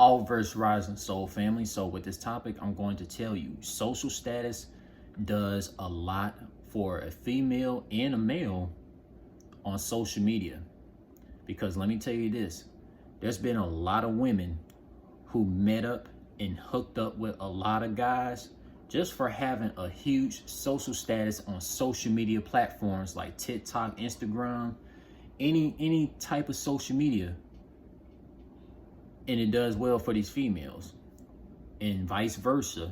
All verse rising soul family. So with this topic, I'm going to tell you social status does a lot for a female and a male on social media. Because let me tell you this, there's been a lot of women who met up and hooked up with a lot of guys just for having a huge social status on social media platforms like TikTok, Instagram, any type of social media. And it does well for these females, and vice versa.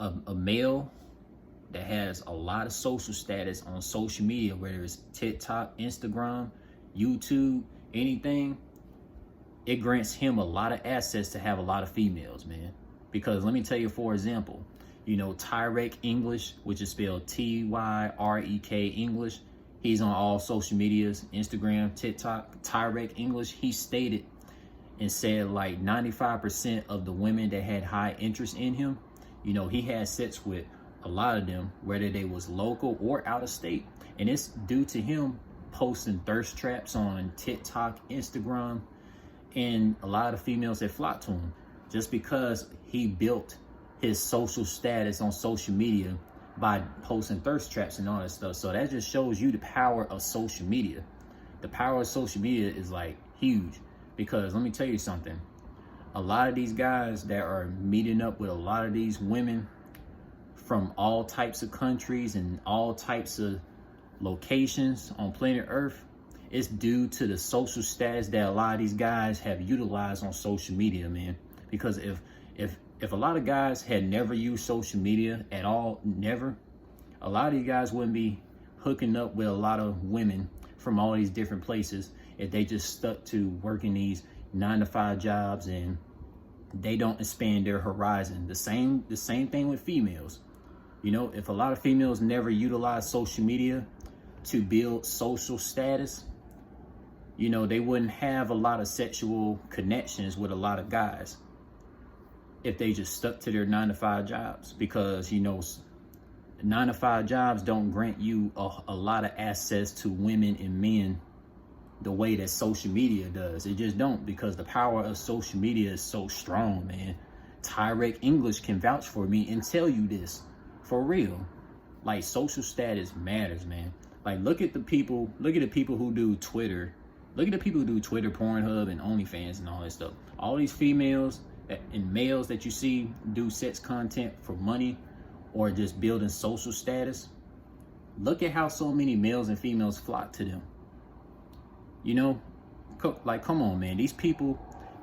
A male that has a lot of social status on social media, whether it's TikTok, Instagram, YouTube, anything, it grants him a lot of access to have a lot of females, man. Because let me tell you, for example, you know, Tyrek English, which is spelled Tyrek English. He's on all social medias, Instagram, TikTok. Tyrek English, he stated and said like 95% of the women that had high interest in him, you know, he had sex with a lot of them, whether they was local or out of state. And it's due to him posting thirst traps on TikTok, Instagram, and a lot of females that flock to him just because he built his social status on social media by posting thirst traps and all that stuff. So that just shows you the power of social media. The power of social media is like huge. Because let me tell you something, a lot of these guys that are meeting up with a lot of these women from all types of countries and all types of locations on planet Earth, it's due to the social status that a lot of these guys have utilized on social media, man. Because if a lot of guys had never used social media at all, never, a lot of these guys wouldn't be hooking up with a lot of women from all these different places if they just stuck to working these 9-to-5 jobs and they don't expand their horizon. The same thing with females. You know, if a lot of females never utilize social media to build social status, you know, they wouldn't have a lot of sexual connections with a lot of guys if they just stuck to their 9-to-5 jobs. Because, you know, 9-to-5 jobs don't grant you a lot of access to women and men the way that social media does. It just don't, because the power of social media is so strong, man. Tyrek English can vouch for me and tell you this for real. Like, social status matters, man. Like, look at the people who do Twitter. Look at the people who do Twitter, Pornhub, and OnlyFans and all that stuff. All these females and males that you see do sex content for money or just building social status. Look at how so many males and females flock to them. You know, like, come on, man. These people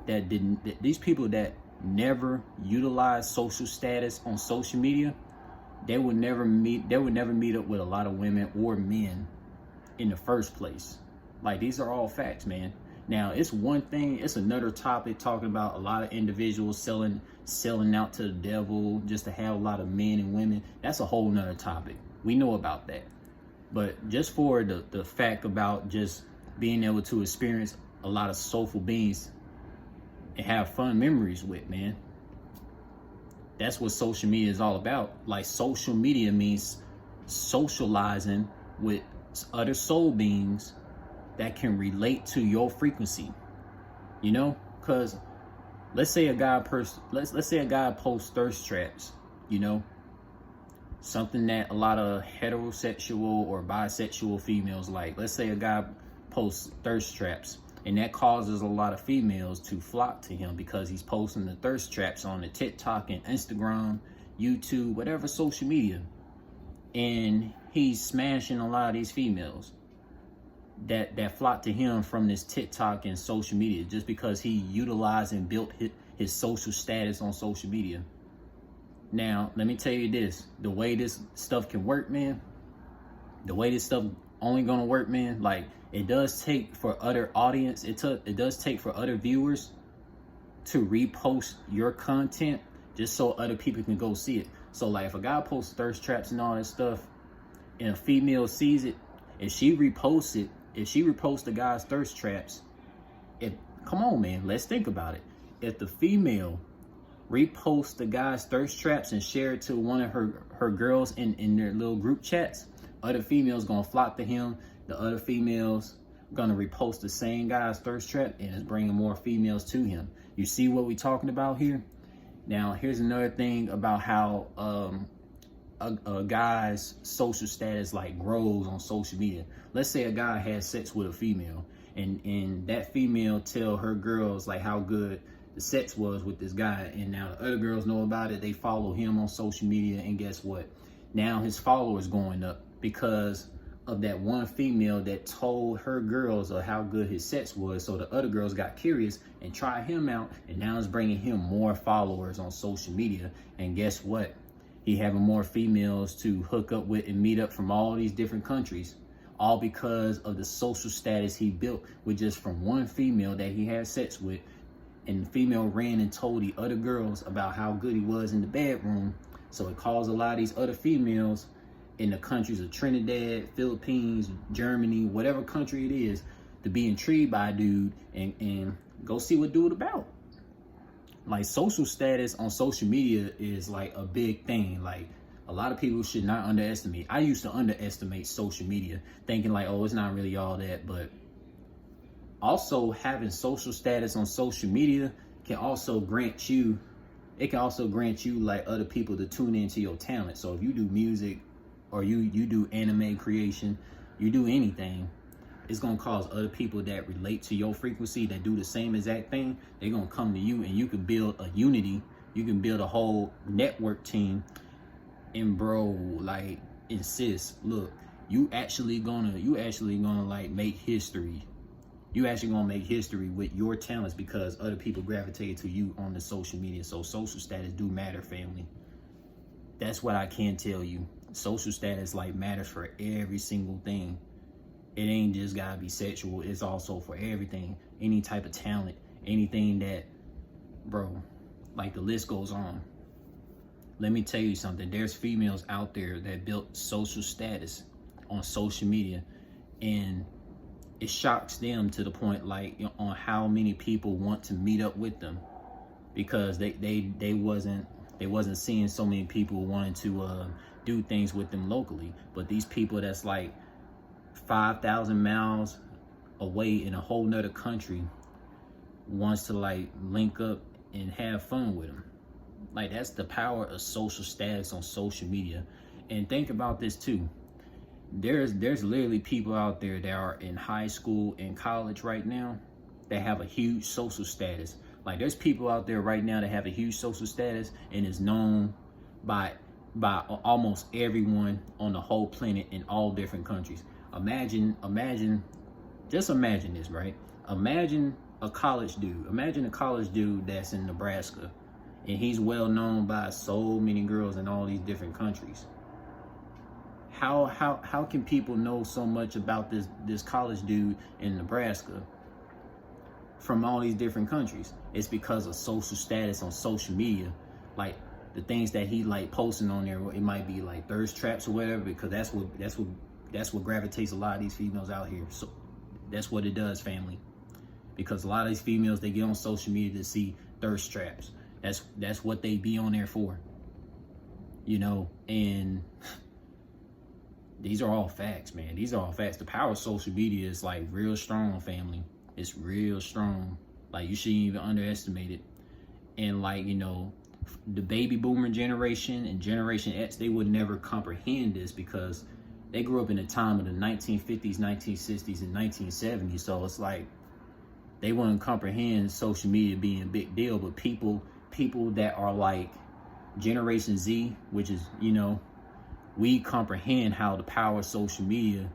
that never utilize social status on social media, they would never meet up with a lot of women or men in the first place. Like, these are all facts, man. Now, it's one thing, it's another topic talking about a lot of individuals selling out to the devil just to have a lot of men and women. That's a whole nother topic. We know about that. But just for the fact about just being able to experience a lot of soulful beings and have fun memories with, man. That's what social media is all about. Like, social media means socializing with other soul beings that can relate to your frequency. You know, because let's say a guy posts thirst traps, you know, something that a lot of heterosexual or bisexual females like. Let's say a guy posts thirst traps, and that causes a lot of females to flock to him because he's posting the thirst traps on the TikTok and Instagram, YouTube, whatever social media. And he's smashing a lot of these females that flock to him from this TikTok and social media just because he utilized and built his social status on social media. Now, let me tell you this, the way this stuff can work, man, the way this stuff only gonna work, man, like, it does take for other audience, it does take for other viewers to repost your content just so other people can go see it. So, like, if a guy posts thirst traps and all that stuff and a female sees it, if she reposts the guy's thirst traps, come on, man, let's think about it. If the female reposts the guy's thirst traps and share it to one of her girls in their little group chats, other females gonna flock to him. The other females gonna repost the same guy's thirst trap, and it's bringing more females to him. You see what we're talking about here? Now, here's another thing about how a guy's social status like grows on social media. Let's say a guy has sex with a female, and that female tell her girls like how good the sex was with this guy, and now the other girls know about it. They follow him on social media, and guess what? Now his followers going up because of that one female that told her girls of how good his sex was. So the other girls got curious and tried him out, and now it's bringing him more followers on social media. And guess what? He having more females to hook up with and meet up from all these different countries, all because of the social status he built with just from one female that he had sex with. And the female ran and told the other girls about how good he was in the bedroom. So it caused a lot of these other females in the countries of Trinidad, Philippines, Germany, whatever country it is, to be intrigued by a dude and go see what dude about. Like, social status on social media is like a big thing. Like, a lot of people should not underestimate. I used to underestimate social media, thinking like, oh, it's not really all that. But also having social status on social media can also grant you, like other people to tune into your talent. So if you do music, or you do anime creation, you do anything, it's gonna cause other people that relate to your frequency, that do the same exact thing, they're gonna come to you, and you can build a unity, you can build a whole network team. And bro, like, insist, look, you actually gonna like make history. You actually gonna make history with your talents because other people gravitate to you on the social media. So social status do matter, family. That's what I can tell you. Social status like matters for every single thing. It ain't just gotta be sexual. It's also for everything. Any type of talent, anything that, bro, like the list goes on. Let me tell you something. There's females out there that built social status on social media, and it shocks them to the point like, you know, on how many people want to meet up with them, because they wasn't seeing so many people wanting to do things with them locally. But these people that's like 5,000 miles away in a whole nother country wants to like link up and have fun with them. Like, that's the power of social status on social media. And think about this too. There's literally people out there that are in high school and college right now that have a huge social status. Like, there's people out there right now that have a huge social status and is known by almost everyone on the whole planet in all different countries. Imagine this, right? Imagine a college dude that's in Nebraska, and he's well known by so many girls in all these different countries. How can people know so much about this college dude in Nebraska from all these different countries? It's because of social status on social media. Like, the things that he like posting on there, it might be like thirst traps or whatever, because that's what gravitates a lot of these females out here. So that's what it does, family. Because a lot of these females, they get on social media to see thirst traps. That's what they be on there for, you know. And these are all facts, man. These are all facts. The power of social media is like real strong, family. It's real strong. Like, you shouldn't even underestimate it. And like, you know, the baby boomer generation and Generation X, they would never comprehend this because they grew up in the time of the 1950s, 1960s, and 1970s. So it's like they wouldn't comprehend social media being a big deal. But people that are like Generation Z, which is, you know, we comprehend how the power of social media,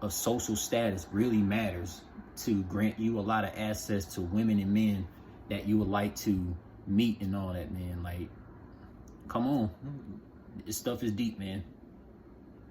of social status, really matters to grant you a lot of access to women and men that you would like to meet and all that, man. Like, come on. This stuff is deep, man.